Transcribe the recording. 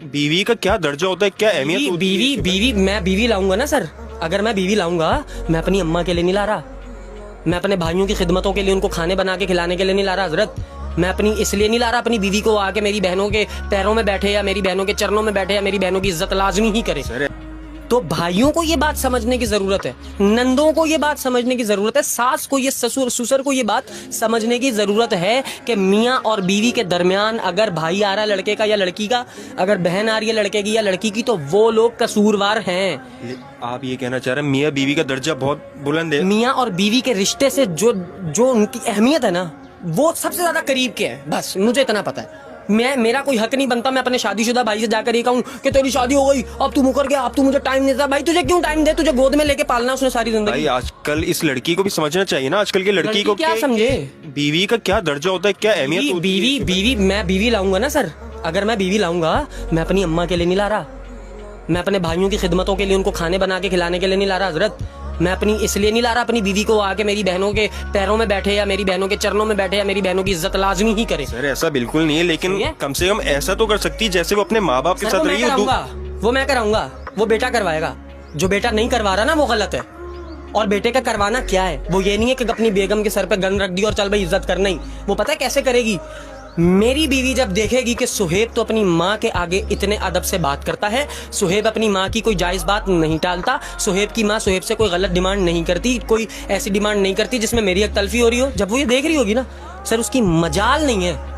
बीवी का क्या दर्जा होता है, क्या अहमियत होती है? बीवी मैं बीवी लाऊंगा ना सर। अगर मैं बीवी लाऊंगा, मैं अपनी अम्मा के लिए नहीं ला रहा, मैं अपने भाइयों की खिदमतों के लिए, उनको खाने बना के खिलाने के लिए नहीं ला रहा हजरत। मैं अपनी इसलिए नहीं ला रहा अपनी बीवी को आके मेरी बहनों के पैरों में बैठे या मेरी बहनों के चरणों में बैठे या मेरी बहनों की इज्जत लाजमी ही करे। तो भाइयों को ये बात समझने की जरूरत है, नंदों को ये बात समझने की जरूरत है, सास को ये ससुर को ये बात समझने की जरूरत है कि मियाँ और बीवी के दरमियान अगर भाई आ रहा है लड़के का या लड़की का, अगर बहन आ रही है लड़के की या लड़की की, तो वो लोग कसूरवार हैं। आप ये कहना चाह रहे हैं मियाँ बीवी का दर्जा बहुत बुलंद है? मियाँ और बीवी के रिश्ते से जो उनकी अहमियत है ना, वो सबसे ज्यादा करीब के है। बस मुझे इतना पता है। मेरा कोई हक नहीं बनता मैं अपने शादीशुदा भाई से जाकर ये कहूं कि तेरी शादी हो गई, अब तू मुकर गया, अब तू मुझे टाइम नहीं देता। भाई तुझे क्यों टाइम दे, तुझे गोद में लेके पालना उसने सारी जिंदगी। भाई आजकल इस लड़की को भी समझना चाहिए ना, आजकल की लड़की को क्या समझे बीवी का क्या दर्जा होता है, क्या अहमियत होती है? बीवी मैं बीवी लाऊंगा ना सर। अगर मैं बीवी लाऊंगा, मैं अपनी अम्मा के लिए नहीं ला रहा, मैं अपने भाइयों की खिदमतों के लिए, उनको खाने बना के खिलाने के लिए नहीं ला रहा हजरत। मैं अपनी इसलिए नहीं ला रहा अपनी बीवी को आके मेरी बहनों के पैरों में बैठे या मेरी बहनों के चरणों में बैठे या मेरी बहनों की इज्जत लाजमी ही करे। सर ऐसा बिल्कुल नहीं है, लेकिन कम से कम ऐसा तो कर सकती है जैसे वो अपने माँ बाप के साथ रही है। वो मैं कराऊंगा, वो बेटा करवाएगा। जो बेटा नहीं करवा रहा ना वो गलत है। और बेटे का करवाना क्या है, वो ये नहीं है कि अपनी बेगम के सर पे गन रख दी और चल भाई इज्जत करना ही। वो पता है कैसे करेगी? मेरी बीवी जब देखेगी कि सुहेब तो अपनी माँ के आगे इतने अदब से बात करता है, सुहेब अपनी माँ की कोई जायज बात नहीं टालता, सुहेब की माँ सुहेब से कोई गलत डिमांड नहीं करती, कोई ऐसी डिमांड नहीं करती जिसमें मेरी एक तलफी हो रही हो, जब वो ये देख रही होगी ना सर, उसकी मजाल नहीं है